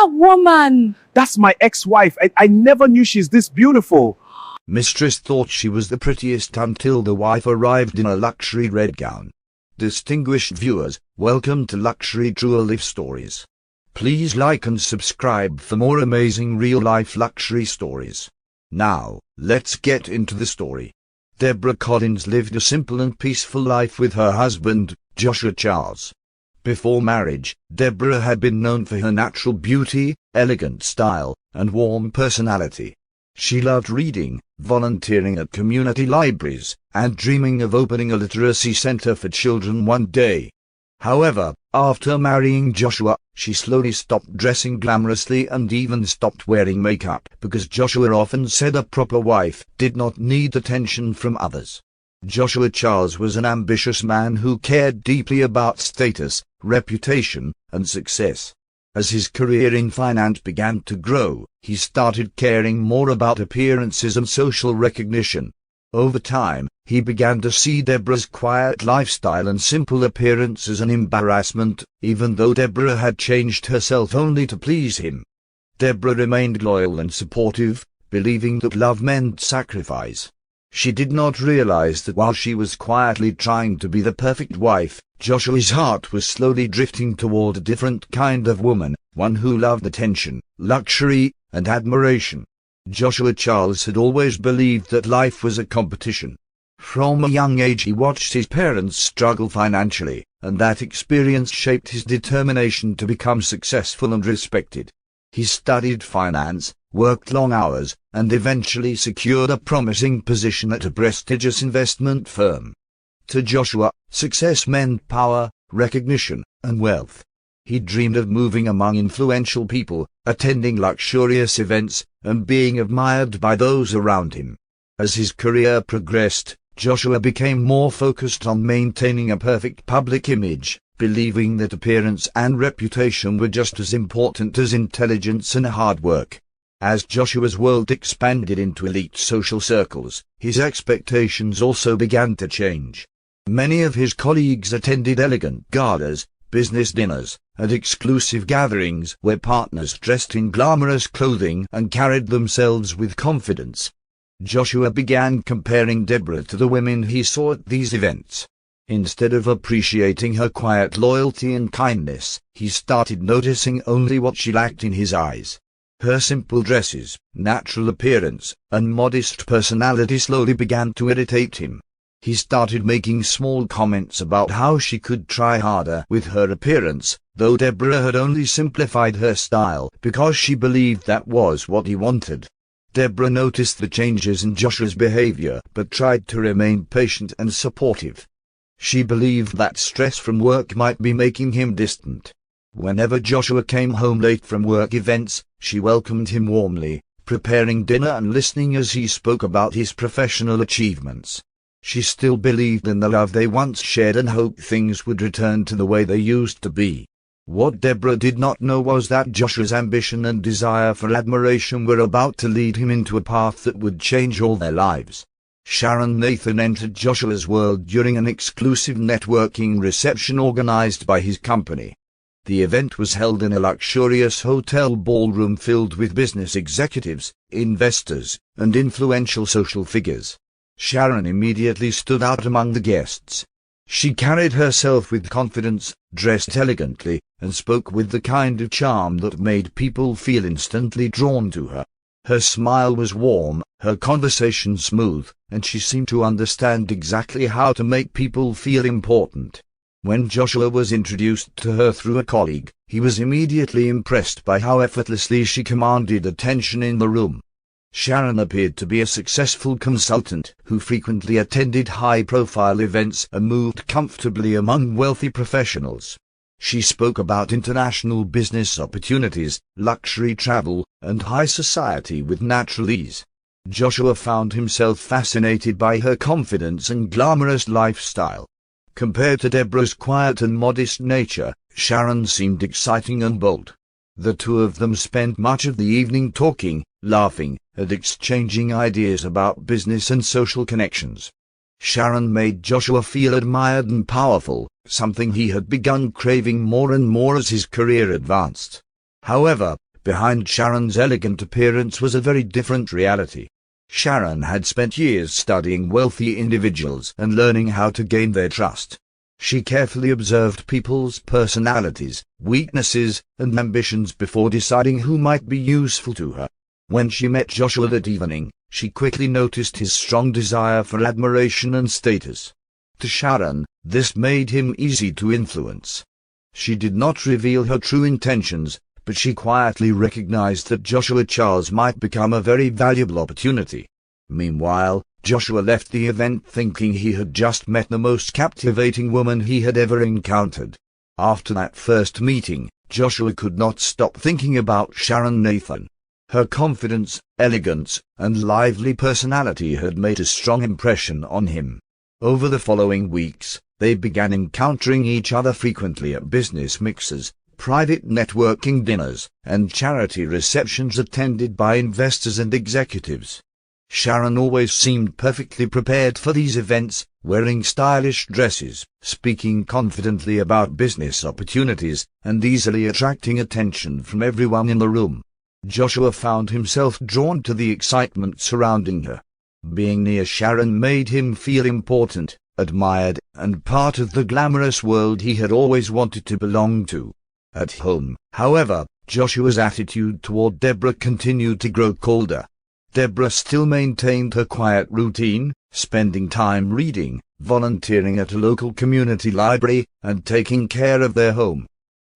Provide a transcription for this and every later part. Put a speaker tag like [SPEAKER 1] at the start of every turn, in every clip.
[SPEAKER 1] that woman?
[SPEAKER 2] That's my ex-wife. I never knew she's this beautiful.
[SPEAKER 3] Mistress thought she was the prettiest until the wife arrived in a luxury red gown. Distinguished viewers, welcome to Luxury True Life Stories. Please like and subscribe for more amazing real-life luxury stories. Now, let's get into the story. Deborah Collins lived a simple and peaceful life with her husband, Joshua Charles. Before marriage, Deborah had been known for her natural beauty, elegant style, and warm personality. She loved reading, volunteering at community libraries, and dreaming of opening a literacy center for children one day. However, after marrying Joshua, she slowly stopped dressing glamorously and even stopped wearing makeup because Joshua often said a proper wife did not need attention from others. Joshua Charles was an ambitious man who cared deeply about status, reputation, and success. As his career in finance began to grow, he started caring more about appearances and social recognition. Over time, he began to see Deborah's quiet lifestyle and simple appearance as an embarrassment, even though Deborah had changed herself only to please him. Deborah remained loyal and supportive, believing that love meant sacrifice. She did not realize that while she was quietly trying to be the perfect wife, Joshua's heart was slowly drifting toward a different kind of woman, one who loved attention, luxury, and admiration. Joshua Charles had always believed that life was a competition. From a young age he watched his parents struggle financially, and that experience shaped his determination to become successful and respected. He studied finance, worked long hours, and eventually secured a promising position at a prestigious investment firm. To Joshua, success meant power, recognition, and wealth. He dreamed of moving among influential people, attending luxurious events, and being admired by those around him. As his career progressed, Joshua became more focused on maintaining a perfect public image, believing that appearance and reputation were just as important as intelligence and hard work. As Joshua's world expanded into elite social circles, his expectations also began to change. Many of his colleagues attended elegant galas, business dinners, and exclusive gatherings where partners dressed in glamorous clothing and carried themselves with confidence. Joshua began comparing Deborah to the women he saw at these events. Instead of appreciating her quiet loyalty and kindness, he started noticing only what she lacked in his eyes. Her simple dresses, natural appearance, and modest personality slowly began to irritate him. He started making small comments about how she could try harder with her appearance, though Deborah had only simplified her style because she believed that was what he wanted. Deborah noticed the changes in Joshua's behavior but tried to remain patient and supportive. She believed that stress from work might be making him distant. Whenever Joshua came home late from work events, she welcomed him warmly, preparing dinner and listening as he spoke about his professional achievements. She still believed in the love they once shared and hoped things would return to the way they used to be. What Deborah did not know was that Joshua's ambition and desire for admiration were about to lead him into a path that would change all their lives. Sharon Nathan entered Joshua's world during an exclusive networking reception organized by his company. The event was held in a luxurious hotel ballroom filled with business executives, investors, and influential social figures. Sharon immediately stood out among the guests. She carried herself with confidence, dressed elegantly, and spoke with the kind of charm that made people feel instantly drawn to her. Her smile was warm, her conversation smooth, and she seemed to understand exactly how to make people feel important. When Joshua was introduced to her through a colleague, he was immediately impressed by how effortlessly she commanded attention in the room. Sharon appeared to be a successful consultant who frequently attended high-profile events and moved comfortably among wealthy professionals. She spoke about international business opportunities, luxury travel, and high society with natural ease. Joshua found himself fascinated by her confidence and glamorous lifestyle. Compared to Deborah's quiet and modest nature, Sharon seemed exciting and bold. The two of them spent much of the evening talking, laughing, and exchanging ideas about business and social connections. Sharon made Joshua feel admired and powerful, something he had begun craving more and more as his career advanced. However, behind Sharon's elegant appearance was a very different reality. Sharon had spent years studying wealthy individuals and learning how to gain their trust. She carefully observed people's personalities, weaknesses, and ambitions before deciding who might be useful to her. When she met Joshua that evening, she quickly noticed his strong desire for admiration and status. To Sharon, this made him easy to influence. She did not reveal her true intentions, but she quietly recognized that Joshua Charles might become a very valuable opportunity. Meanwhile, Joshua left the event thinking he had just met the most captivating woman he had ever encountered. After that first meeting, Joshua could not stop thinking about Sharon Nathan. Her confidence, elegance, and lively personality had made a strong impression on him. Over the following weeks, they began encountering each other frequently at business mixers, private networking dinners, and charity receptions attended by investors and executives. Sharon always seemed perfectly prepared for these events, wearing stylish dresses, speaking confidently about business opportunities, and easily attracting attention from everyone in the room. Joshua found himself drawn to the excitement surrounding her. Being near Sharon made him feel important, admired, and part of the glamorous world he had always wanted to belong to. At home, however, Joshua's attitude toward Deborah continued to grow colder. Deborah still maintained her quiet routine, spending time reading, volunteering at a local community library, and taking care of their home.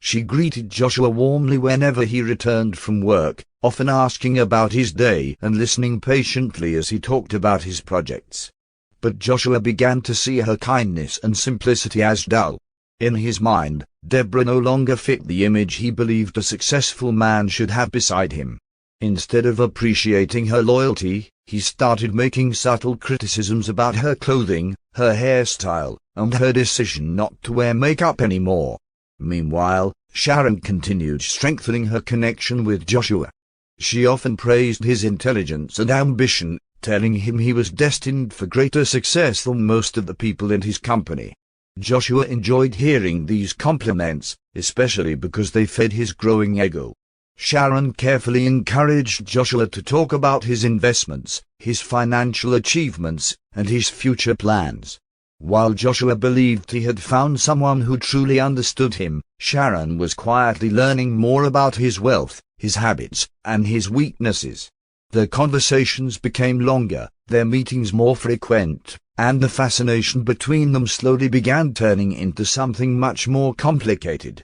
[SPEAKER 3] She greeted Joshua warmly whenever he returned from work, often asking about his day and listening patiently as he talked about his projects. But Joshua began to see her kindness and simplicity as dull. In his mind, Deborah no longer fit the image he believed a successful man should have beside him. Instead of appreciating her loyalty, he started making subtle criticisms about her clothing, her hairstyle, and her decision not to wear makeup anymore. Meanwhile, Sharon continued strengthening her connection with Joshua. She often praised his intelligence and ambition, telling him he was destined for greater success than most of the people in his company. Joshua enjoyed hearing these compliments, especially because they fed his growing ego. Sharon carefully encouraged Joshua to talk about his investments, his financial achievements, and his future plans. While Joshua believed he had found someone who truly understood him, Sharon was quietly learning more about his wealth, his habits, and his weaknesses. Their conversations became longer, their meetings more frequent, and the fascination between them slowly began turning into something much more complicated.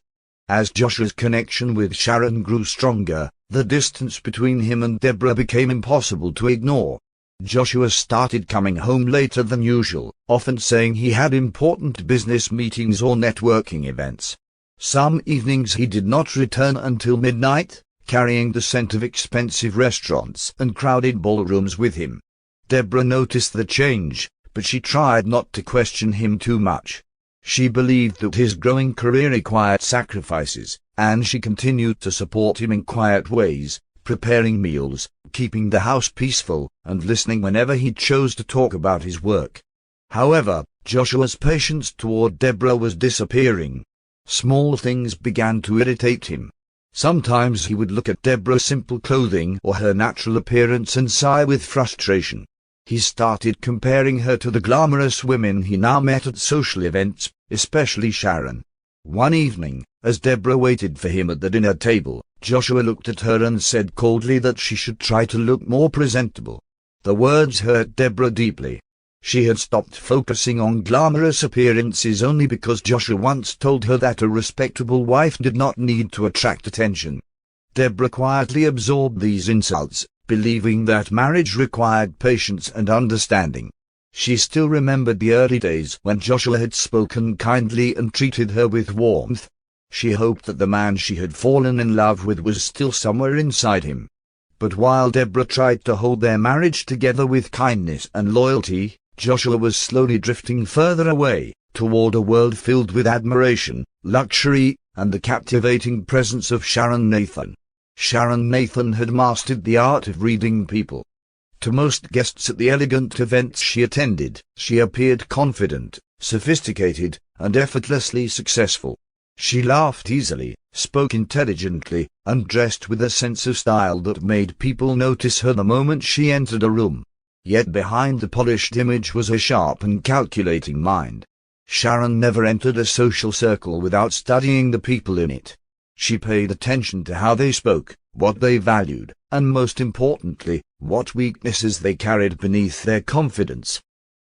[SPEAKER 3] As Joshua's connection with Sharon grew stronger, the distance between him and Deborah became impossible to ignore. Joshua started coming home later than usual, often saying he had important business meetings or networking events. Some evenings he did not return until midnight, carrying the scent of expensive restaurants and crowded ballrooms with him. Deborah noticed the change, but she tried not to question him too much. She believed that his growing career required sacrifices, and she continued to support him in quiet ways, preparing meals, keeping the house peaceful, and listening whenever he chose to talk about his work. However, Joshua's patience toward Deborah was disappearing. Small things began to irritate him. Sometimes he would look at Deborah's simple clothing or her natural appearance and sigh with frustration. He started comparing her to the glamorous women he now met at social events, especially Sharon. One evening, as Deborah waited for him at the dinner table, Joshua looked at her and said coldly that she should try to look more presentable. The words hurt Deborah deeply. She had stopped focusing on glamorous appearances only because Joshua once told her that a respectable wife did not need to attract attention. Deborah quietly absorbed these insults, believing that marriage required patience and understanding. She still remembered the early days when Joshua had spoken kindly and treated her with warmth. She hoped that the man she had fallen in love with was still somewhere inside him. But while Deborah tried to hold their marriage together with kindness and loyalty, Joshua was slowly drifting further away, toward a world filled with admiration, luxury, and the captivating presence of Sharon Nathan. Sharon Nathan had mastered the art of reading people. To most guests at the elegant events she attended, she appeared confident, sophisticated, and effortlessly successful. She laughed easily, spoke intelligently, and dressed with a sense of style that made people notice her the moment she entered a room. Yet behind the polished image was a sharp and calculating mind. Sharon never entered a social circle without studying the people in it. She paid attention to how they spoke, what they valued, and most importantly, what weaknesses they carried beneath their confidence.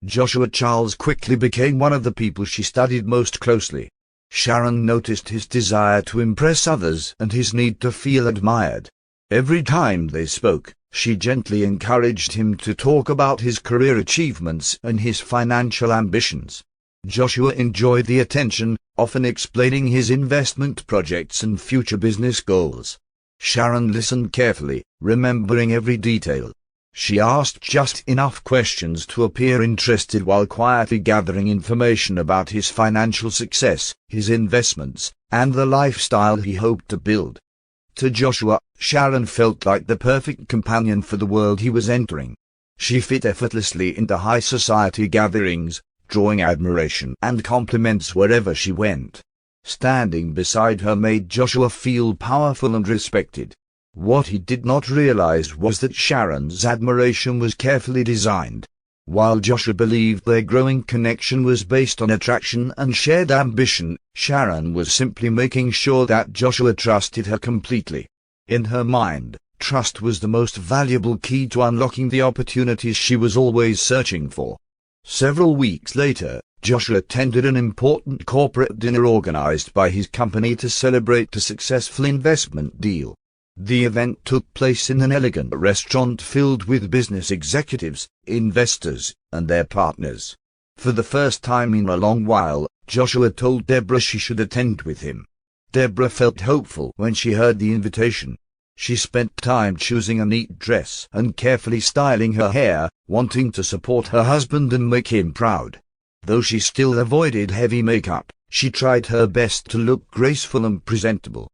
[SPEAKER 3] Joshua Charles quickly became one of the people she studied most closely. Sharon noticed his desire to impress others and his need to feel admired. Every time they spoke, she gently encouraged him to talk about his career achievements and his financial ambitions. Joshua enjoyed the attention, often explaining his investment projects and future business goals. Sharon listened carefully, remembering every detail. She asked just enough questions to appear interested while quietly gathering information about his financial success, his investments, and the lifestyle he hoped to build. To Joshua, Sharon felt like the perfect companion for the world he was entering. She fit effortlessly into high society gatherings, drawing admiration and compliments wherever she went. Standing beside her made Joshua feel powerful and respected. What he did not realize was that Sharon's admiration was carefully designed. While Joshua believed their growing connection was based on attraction and shared ambition, Sharon was simply making sure that Joshua trusted her completely. In her mind, trust was the most valuable key to unlocking the opportunities she was always searching for. Several weeks later, Joshua attended an important corporate dinner organized by his company to celebrate a successful investment deal. The event took place in an elegant restaurant filled with business executives, investors, and their partners. For the first time in a long while, Joshua told Deborah she should attend with him. Deborah felt hopeful when she heard the invitation. She spent time choosing a neat dress and carefully styling her hair, wanting to support her husband and make him proud. Though she still avoided heavy makeup, she tried her best to look graceful and presentable.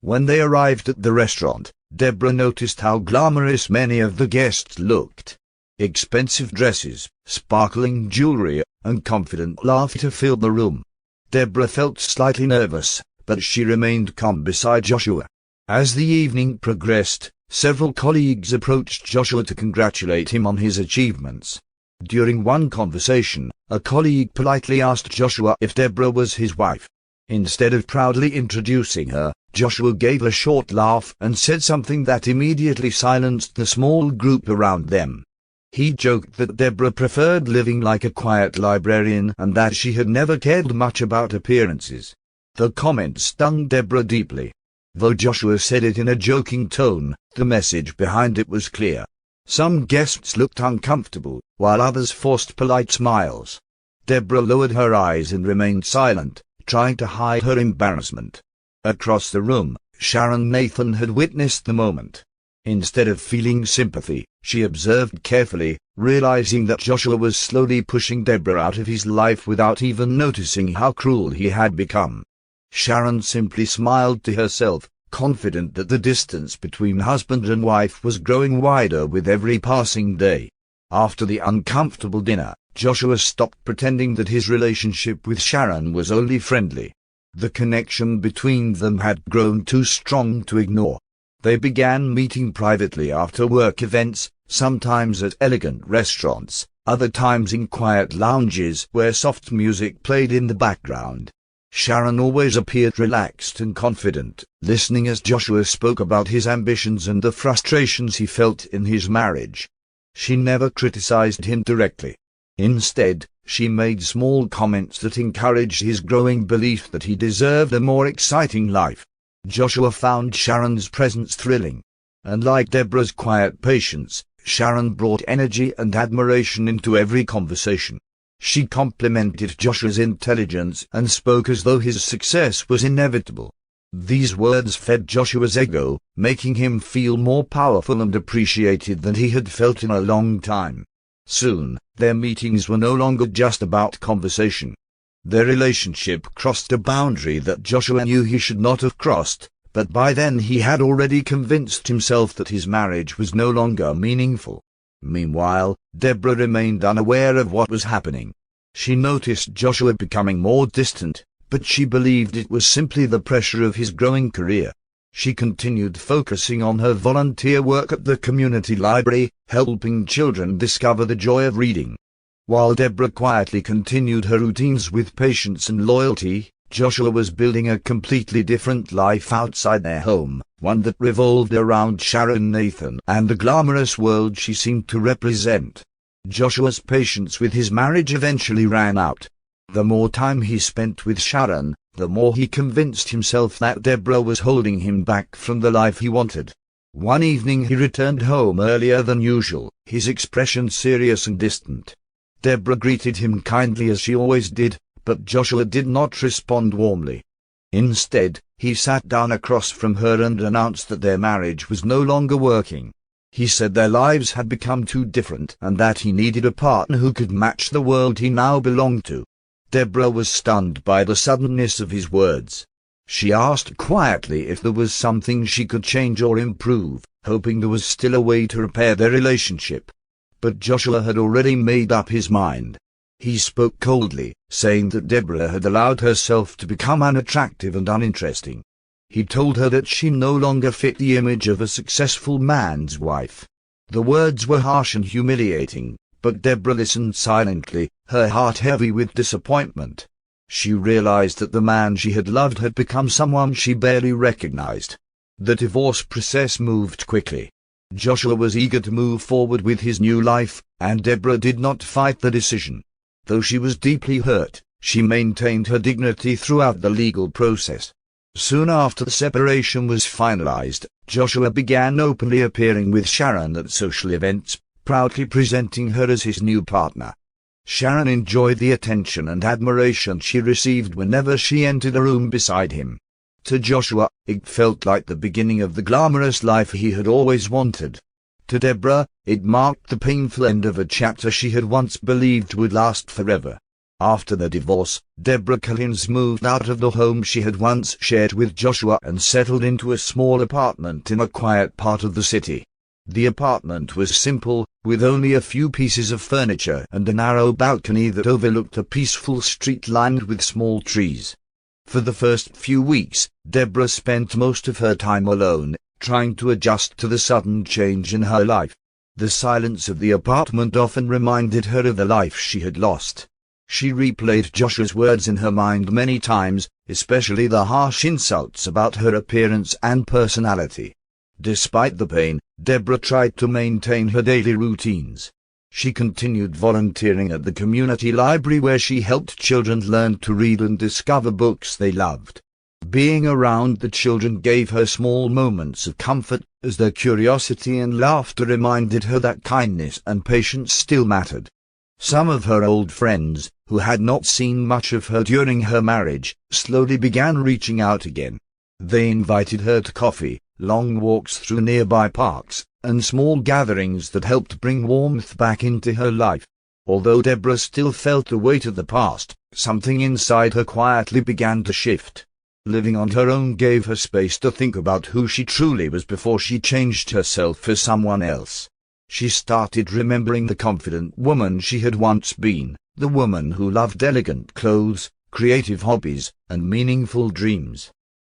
[SPEAKER 3] When they arrived at the restaurant, Deborah noticed how glamorous many of the guests looked. Expensive dresses, sparkling jewelry, and confident laughter filled the room. Deborah felt slightly nervous, but she remained calm beside Joshua. As the evening progressed, several colleagues approached Joshua to congratulate him on his achievements. During one conversation, a colleague politely asked Joshua if Deborah was his wife. Instead of proudly introducing her, Joshua gave a short laugh and said something that immediately silenced the small group around them. He joked that Deborah preferred living like a quiet librarian and that she had never cared much about appearances. The comment stung Deborah deeply. Though Joshua said it in a joking tone, the message behind it was clear. Some guests looked uncomfortable, while others forced polite smiles. Deborah lowered her eyes and remained silent, trying to hide her embarrassment. Across the room, Sharon Nathan had witnessed the moment. Instead of feeling sympathy, she observed carefully, realizing that Joshua was slowly pushing Deborah out of his life without even noticing how cruel he had become. Sharon simply smiled to herself, confident that the distance between husband and wife was growing wider with every passing day. After the uncomfortable dinner, Joshua stopped pretending that his relationship with Sharon was only friendly. The connection between them had grown too strong to ignore. They began meeting privately after work events, sometimes at elegant restaurants, other times in quiet lounges where soft music played in the background. Sharon always appeared relaxed and confident, listening as Joshua spoke about his ambitions and the frustrations he felt in his marriage. She never criticized him directly. Instead, she made small comments that encouraged his growing belief that he deserved a more exciting life. Joshua found Sharon's presence thrilling. And like Deborah's quiet patience, Sharon brought energy and admiration into every conversation. She complimented Joshua's intelligence and spoke as though his success was inevitable. These words fed Joshua's ego, making him feel more powerful and appreciated than he had felt in a long time. Soon, their meetings were no longer just about conversation. Their relationship crossed a boundary that Joshua knew he should not have crossed, but by then he had already convinced himself that his marriage was no longer meaningful. Meanwhile, Deborah remained unaware of what was happening. She noticed Joshua becoming more distant, but she believed it was simply the pressure of his growing career. She continued focusing on her volunteer work at the community library, helping children discover the joy of reading. While Deborah quietly continued her routines with patience and loyalty, Joshua was building a completely different life outside their home, one that revolved around Sharon Nathan and the glamorous world she seemed to represent. Joshua's patience with his marriage eventually ran out. The more time he spent with Sharon, the more he convinced himself that Deborah was holding him back from the life he wanted. One evening he returned home earlier than usual, his expression serious and distant. Deborah greeted him kindly as she always did, but Joshua did not respond warmly. Instead, he sat down across from her and announced that their marriage was no longer working. He said their lives had become too different and that he needed a partner who could match the world he now belonged to. Deborah was stunned by the suddenness of his words. She asked quietly if there was something she could change or improve, hoping there was still a way to repair their relationship. But Joshua had already made up his mind. He spoke coldly, saying that Deborah had allowed herself to become unattractive and uninteresting. He told her that she no longer fit the image of a successful man's wife. The words were harsh and humiliating, but Deborah listened silently, her heart heavy with disappointment. She realized that the man she had loved had become someone she barely recognized. The divorce process moved quickly. Joshua was eager to move forward with his new life, and Deborah did not fight the decision. Though she was deeply hurt, she maintained her dignity throughout the legal process. Soon after the separation was finalized, Joshua began openly appearing with Sharon at social events, proudly presenting her as his new partner. Sharon enjoyed the attention and admiration she received whenever she entered a room beside him. To Joshua, it felt like the beginning of the glamorous life he had always wanted. To Deborah, it marked the painful end of a chapter she had once believed would last forever. After the divorce, Deborah Collins moved out of the home she had once shared with Joshua and settled into a small apartment in a quiet part of the city. The apartment was simple, with only a few pieces of furniture and a narrow balcony that overlooked a peaceful street lined with small trees. For the first few weeks, Deborah spent most of her time alone, trying to adjust to the sudden change in her life. The silence of the apartment often reminded her of the life she had lost. She replayed Joshua's words in her mind many times, especially the harsh insults about her appearance and personality. Despite the pain, Deborah tried to maintain her daily routines. She continued volunteering at the community library where she helped children learn to read and discover books they loved. Being around the children gave her small moments of comfort, as their curiosity and laughter reminded her that kindness and patience still mattered. Some of her old friends, who had not seen much of her during her marriage, slowly began reaching out again. They invited her to coffee, long walks through nearby parks, and small gatherings that helped bring warmth back into her life. Although Deborah still felt the weight of the past, something inside her quietly began to shift. Living on her own gave her space to think about who she truly was before she changed herself for someone else. She started remembering the confident woman she had once been, the woman who loved elegant clothes, creative hobbies, and meaningful dreams.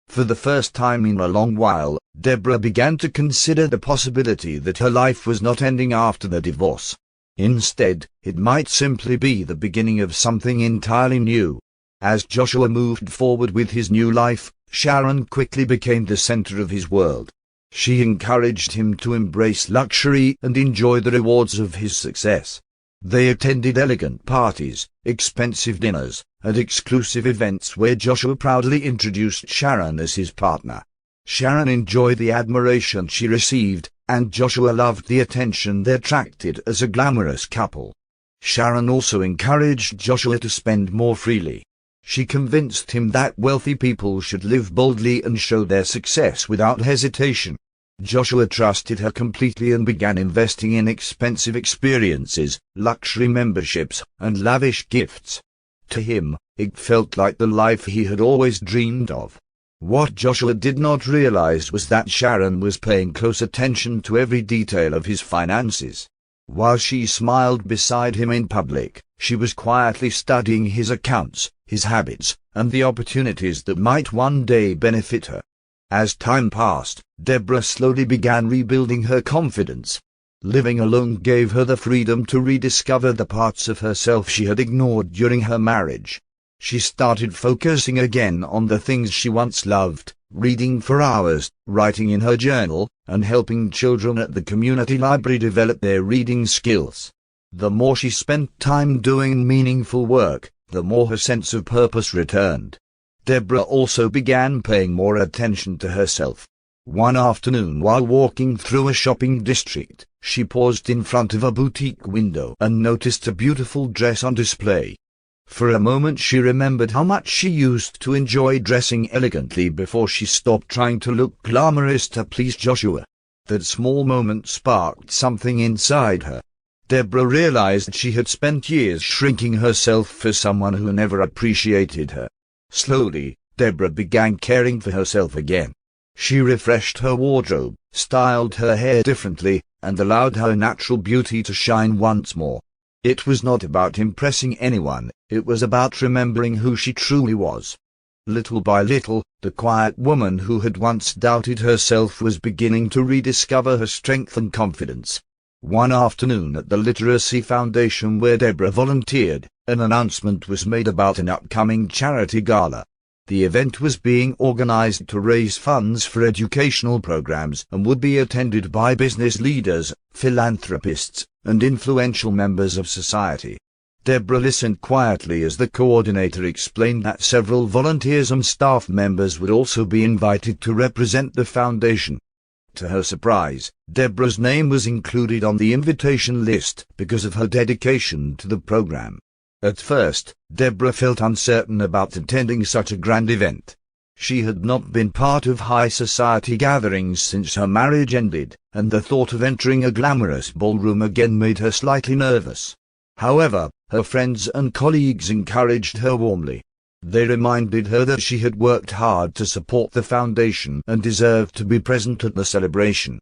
[SPEAKER 3] For the first time in a long while, Deborah began to consider the possibility that her life was not ending after the divorce. Instead, it might simply be the beginning of something entirely new. As Joshua moved forward with his new life, Sharon quickly became the center of his world. She encouraged him to embrace luxury and enjoy the rewards of his success. They attended elegant parties, expensive dinners, and exclusive events where Joshua proudly introduced Sharon as his partner. Sharon enjoyed the admiration she received, and Joshua loved the attention they attracted as a glamorous couple. Sharon also encouraged Joshua to spend more freely. She convinced him that wealthy people should live boldly and show their success without hesitation. Joshua trusted her completely and began investing in expensive experiences, luxury memberships, and lavish gifts. To him, it felt like the life he had always dreamed of. What Joshua did not realize was that Sharon was paying close attention to every detail of his finances. While she smiled beside him in public, she was quietly studying his accounts, his habits, and the opportunities that might one day benefit her. As time passed, Deborah slowly began rebuilding her confidence. Living alone gave her the freedom to rediscover the parts of herself she had ignored during her marriage. She started focusing again on the things she once loved, reading for hours, writing in her journal, and helping children at the community library develop their reading skills. The more she spent time doing meaningful work, the more her sense of purpose returned. Deborah also began paying more attention to herself. One afternoon while walking through a shopping district, she paused in front of a boutique window and noticed a beautiful dress on display. For a moment she remembered how much she used to enjoy dressing elegantly before she stopped trying to look glamorous to please Joshua. That small moment sparked something inside her. Deborah realized she had spent years shrinking herself for someone who never appreciated her. Slowly, Deborah began caring for herself again. She refreshed her wardrobe, styled her hair differently, and allowed her natural beauty to shine once more. It was not about impressing anyone, it was about remembering who she truly was. Little by little, the quiet woman who had once doubted herself was beginning to rediscover her strength and confidence. One afternoon at the Literacy Foundation where Deborah volunteered, an announcement was made about an upcoming charity gala. The event was being organized to raise funds for educational programs and would be attended by business leaders, philanthropists, and influential members of society. Deborah listened quietly as the coordinator explained that several volunteers and staff members would also be invited to represent the foundation. To her surprise, Deborah's name was included on the invitation list because of her dedication to the program. At first, Deborah felt uncertain about attending such a grand event. She had not been part of high society gatherings since her marriage ended, and the thought of entering a glamorous ballroom again made her slightly nervous. However, her friends and colleagues encouraged her warmly. They reminded her that she had worked hard to support the foundation and deserved to be present at the celebration.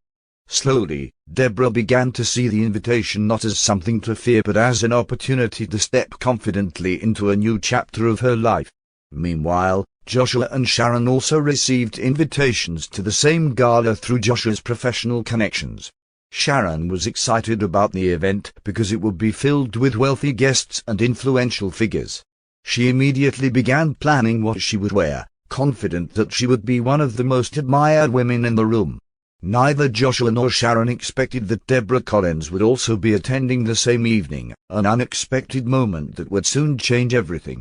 [SPEAKER 3] Slowly, Deborah began to see the invitation not as something to fear but as an opportunity to step confidently into a new chapter of her life. Meanwhile, Joshua and Sharon also received invitations to the same gala through Joshua's professional connections. Sharon was excited about the event because it would be filled with wealthy guests and influential figures. She immediately began planning what she would wear, confident that she would be one of the most admired women in the room. Neither Joshua nor Sharon expected that Deborah Collins would also be attending the same evening, an unexpected moment that would soon change everything.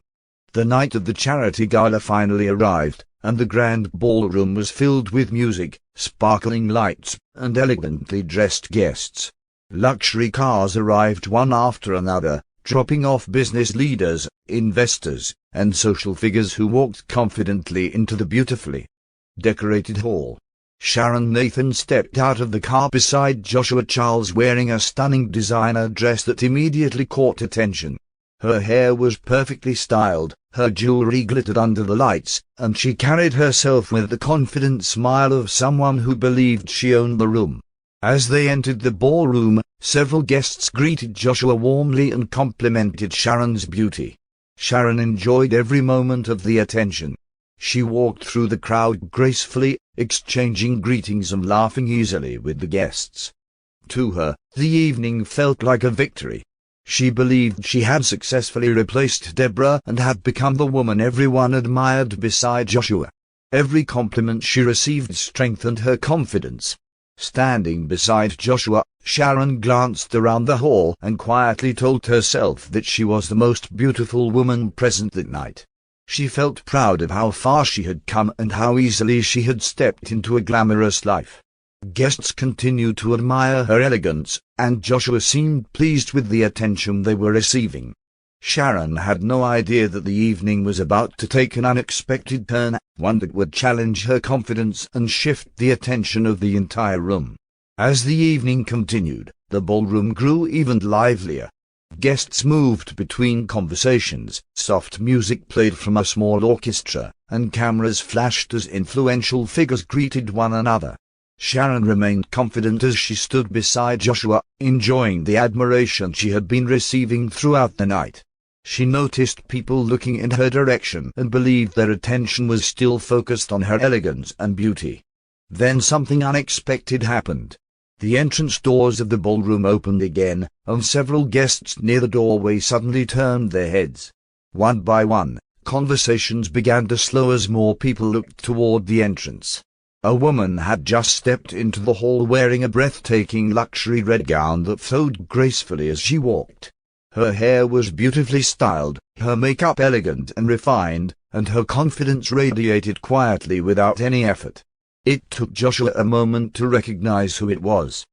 [SPEAKER 3] The night of the charity gala finally arrived, and the grand ballroom was filled with music, sparkling lights, and elegantly dressed guests. Luxury cars arrived one after another, dropping off business leaders, investors, and social figures who walked confidently into the beautifully decorated hall. Sharon Nathan stepped out of the car beside Joshua Charles wearing a stunning designer dress that immediately caught attention. Her hair was perfectly styled, her jewelry glittered under the lights, and she carried herself with the confident smile of someone who believed she owned the room. As they entered the ballroom, several guests greeted Joshua warmly and complimented Sharon's beauty. Sharon enjoyed every moment of the attention. She walked through the crowd gracefully, exchanging greetings and laughing easily with the guests. To her, the evening felt like a victory. She believed she had successfully replaced Deborah and had become the woman everyone admired beside Joshua. Every compliment she received strengthened her confidence. Standing beside Joshua, Sharon glanced around the hall and quietly told herself that she was the most beautiful woman present that night. She felt proud of how far she had come and how easily she had stepped into a glamorous life. Guests continued to admire her elegance, and Joshua seemed pleased with the attention they were receiving. Sharon had no idea that the evening was about to take an unexpected turn, one that would challenge her confidence and shift the attention of the entire room. As the evening continued, the ballroom grew even livelier. Guests moved between conversations, soft music played from a small orchestra, and cameras flashed as influential figures greeted one another. Sharon remained confident as she stood beside Joshua, enjoying the admiration she had been receiving throughout the night. She noticed people looking in her direction and believed their attention was still focused on her elegance and beauty. Then something unexpected happened. The entrance doors of the ballroom opened again, and several guests near the doorway suddenly turned their heads. One by one, conversations began to slow as more people looked toward the entrance. A woman had just stepped into the hall wearing a breathtaking luxury red gown that flowed gracefully as she walked. Her hair was beautifully styled, her makeup elegant and refined, and her confidence radiated quietly without any effort. It took Joshua a moment to recognize who it was.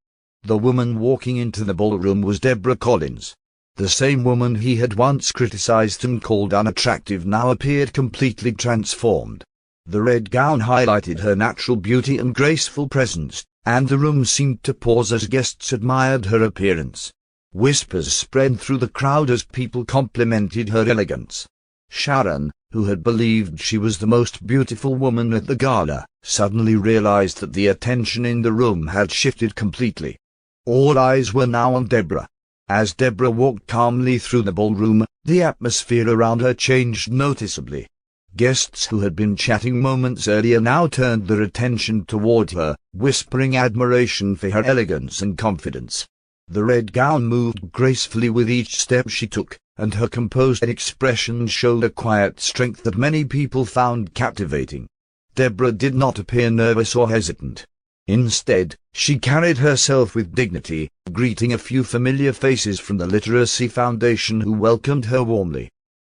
[SPEAKER 3] The woman walking into the ballroom was Deborah Collins. The same woman he had once criticized and called unattractive now appeared completely transformed. The red gown highlighted her natural beauty and graceful presence, and the room seemed to pause as guests admired her appearance. Whispers spread through the crowd as people complimented her elegance. Sharon, who had believed she was the most beautiful woman at the gala, suddenly realized that the attention in the room had shifted completely. All eyes were now on Deborah. As Deborah walked calmly through the ballroom, the atmosphere around her changed noticeably. Guests who had been chatting moments earlier now turned their attention toward her, whispering admiration for her elegance and confidence. The red gown moved gracefully with each step she took, and her composed expression showed a quiet strength that many people found captivating. Deborah did not appear nervous or hesitant. Instead, she carried herself with dignity, greeting a few familiar faces from the Literacy Foundation who welcomed her warmly.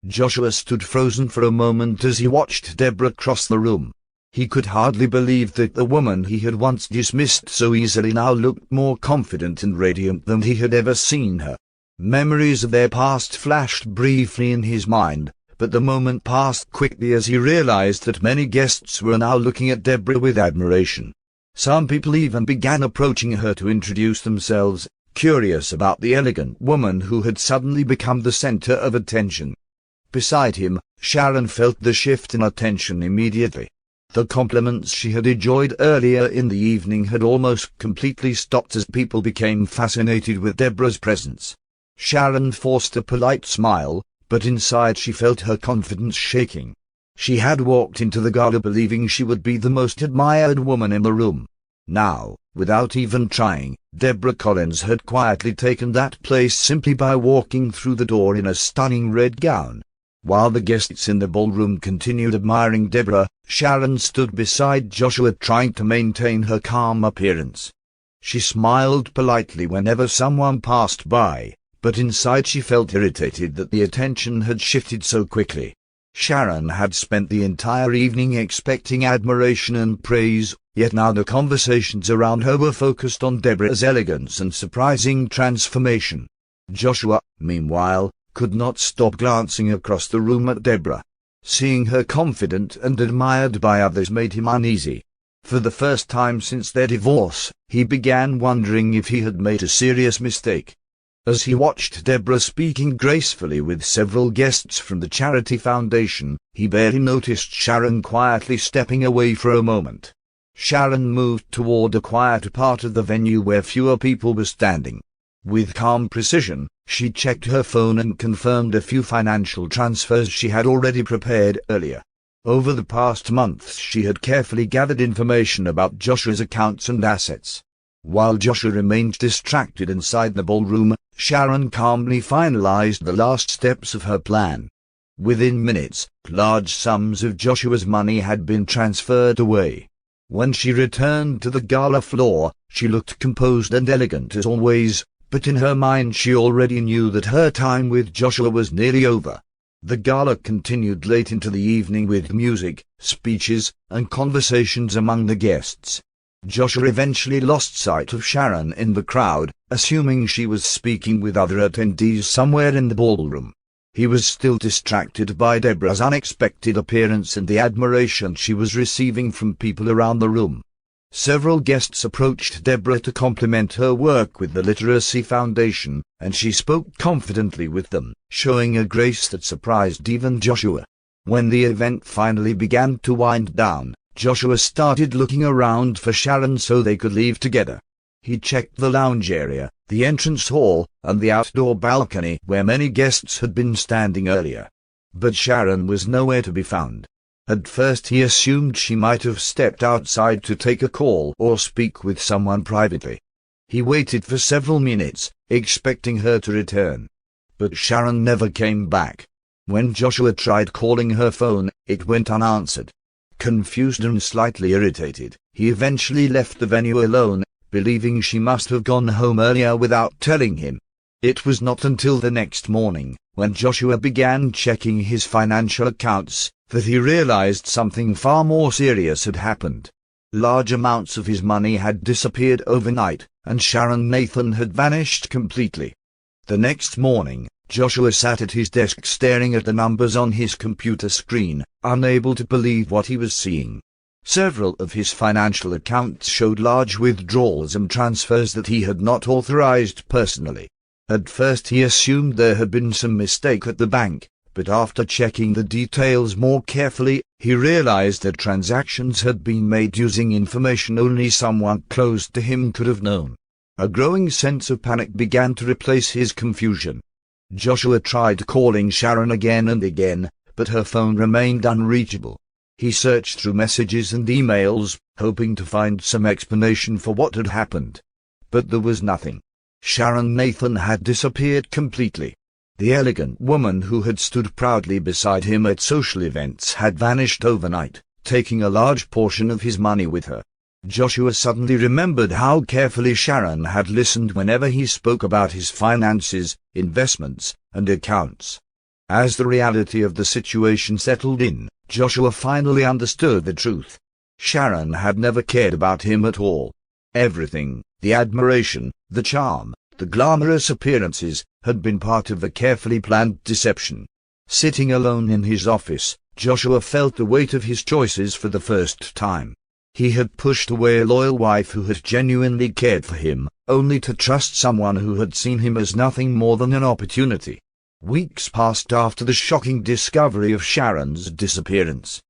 [SPEAKER 3] Joshua stood frozen for a moment as he watched Deborah cross the room. He could hardly believe that the woman he had once dismissed so easily now looked more confident and radiant than he had ever seen her. Memories of their past flashed briefly in his mind, but the moment passed quickly as he realized that many guests were now looking at Deborah with admiration. Some people even began approaching her to introduce themselves, curious about the elegant woman who had suddenly become the center of attention. Beside him, Sharon felt the shift in attention immediately. The compliments she had enjoyed earlier in the evening had almost completely stopped as people became fascinated with Deborah's presence. Sharon forced a polite smile, but inside she felt her confidence shaking. She had walked into the gala believing she would be the most admired woman in the room. Now, without even trying, Deborah Collins had quietly taken that place simply by walking through the door in a stunning red gown. While the guests in the ballroom continued admiring Deborah, Sharon stood beside Joshua trying to maintain her calm appearance. She smiled politely whenever someone passed by, but inside she felt irritated that the attention had shifted so quickly. Sharon had spent the entire evening expecting admiration and praise, yet now the conversations around her were focused on Deborah's elegance and surprising transformation. Joshua, meanwhile, could not stop glancing across the room at Deborah. Seeing her confident and admired by others made him uneasy. For the first time since their divorce, he began wondering if he had made a serious mistake. As he watched Deborah speaking gracefully with several guests from the charity foundation, he barely noticed Sharon quietly stepping away for a moment. Sharon moved toward a quieter part of the venue where fewer people were standing. With calm precision, she checked her phone and confirmed a few financial transfers she had already prepared earlier. Over the past months she had carefully gathered information about Joshua's accounts and assets. While Joshua remained distracted inside the ballroom, Sharon calmly finalized the last steps of her plan. Within minutes, large sums of Joshua's money had been transferred away. When she returned to the gala floor, she looked composed and elegant as always, but in her mind she already knew that her time with Joshua was nearly over. The gala continued late into the evening with music, speeches, and conversations among the guests. Joshua eventually lost sight of Sharon in the crowd, assuming she was speaking with other attendees somewhere in the ballroom. He was still distracted by Deborah's unexpected appearance and the admiration she was receiving from people around the room. Several guests approached Deborah to compliment her work with the Literacy Foundation, and she spoke confidently with them, showing a grace that surprised even Joshua. When the event finally began to wind down, Joshua started looking around for Sharon so they could leave together. He checked the lounge area, the entrance hall, and the outdoor balcony where many guests had been standing earlier. But Sharon was nowhere to be found. At first he assumed she might have stepped outside to take a call or speak with someone privately. He waited for several minutes, expecting her to return. But Sharon never came back. When Joshua tried calling her phone, it went unanswered. Confused and slightly irritated, he eventually left the venue alone, believing she must have gone home earlier without telling him. It was not until the next morning, when Joshua began checking his financial accounts, that he realized something far more serious had happened. Large amounts of his money had disappeared overnight, and Sharon Nathan had vanished completely. The next morning, Joshua sat at his desk staring at the numbers on his computer screen, unable to believe what he was seeing. Several of his financial accounts showed large withdrawals and transfers that he had not authorized personally. At first he assumed there had been some mistake at the bank, but after checking the details more carefully, he realized that transactions had been made using information only someone close to him could have known. A growing sense of panic began to replace his confusion. Joshua tried calling Sharon again and again, but her phone remained unreachable. He searched through messages and emails, hoping to find some explanation for what had happened. But there was nothing. Sharon Nathan had disappeared completely. The elegant woman who had stood proudly beside him at social events had vanished overnight, taking a large portion of his money with her. Joshua suddenly remembered how carefully Sharon had listened whenever he spoke about his finances, investments, and accounts. As the reality of the situation settled in, Joshua finally understood the truth. Sharon had never cared about him at all. Everything, the admiration, the charm, the glamorous appearances, had been part of a carefully planned deception. Sitting alone in his office, Joshua felt the weight of his choices for the first time. He had pushed away a loyal wife who had genuinely cared for him, only to trust someone who had seen him as nothing more than an opportunity. Weeks passed after the shocking discovery of Sharon's disappearance.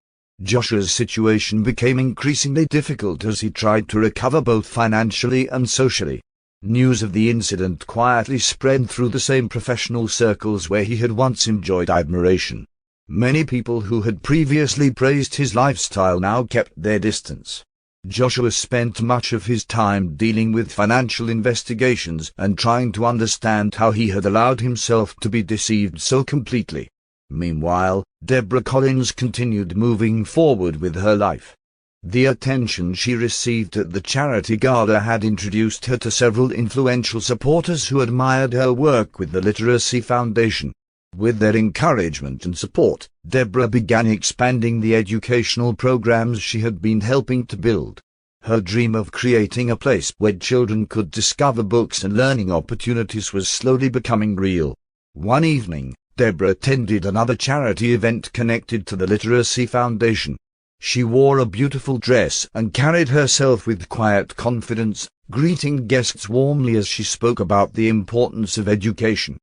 [SPEAKER 3] Joshua's situation became increasingly difficult as he tried to recover both financially and socially. News of the incident quietly spread through the same professional circles where he had once enjoyed admiration. Many people who had previously praised his lifestyle now kept their distance. Joshua spent much of his time dealing with financial investigations and trying to understand how he had allowed himself to be deceived so completely. Meanwhile, Deborah Collins continued moving forward with her life. The attention she received at the charity gala had introduced her to several influential supporters who admired her work with the Literacy Foundation. With their encouragement and support, Deborah began expanding the educational programs she had been helping to build. Her dream of creating a place where children could discover books and learning opportunities was slowly becoming real. One evening, Deborah attended another charity event connected to the Literacy Foundation. She wore a beautiful dress and carried herself with quiet confidence, greeting guests warmly as she spoke about the importance of education.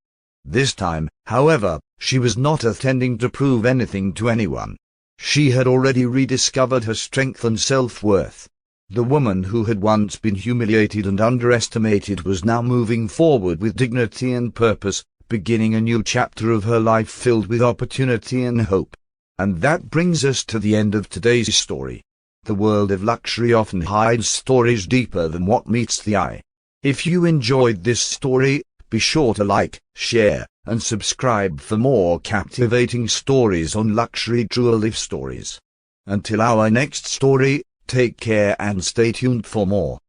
[SPEAKER 3] This time, however, she was not attending to prove anything to anyone. She had already rediscovered her strength and self-worth. The woman who had once been humiliated and underestimated was now moving forward with dignity and purpose, beginning a new chapter of her life filled with opportunity and hope. And that brings us to the end of today's story. The world of luxury often hides stories deeper than what meets the eye. If you enjoyed this story, be sure to like, share, and subscribe for more captivating stories on luxury jewelry stories. Until our next story, take care and stay tuned for more.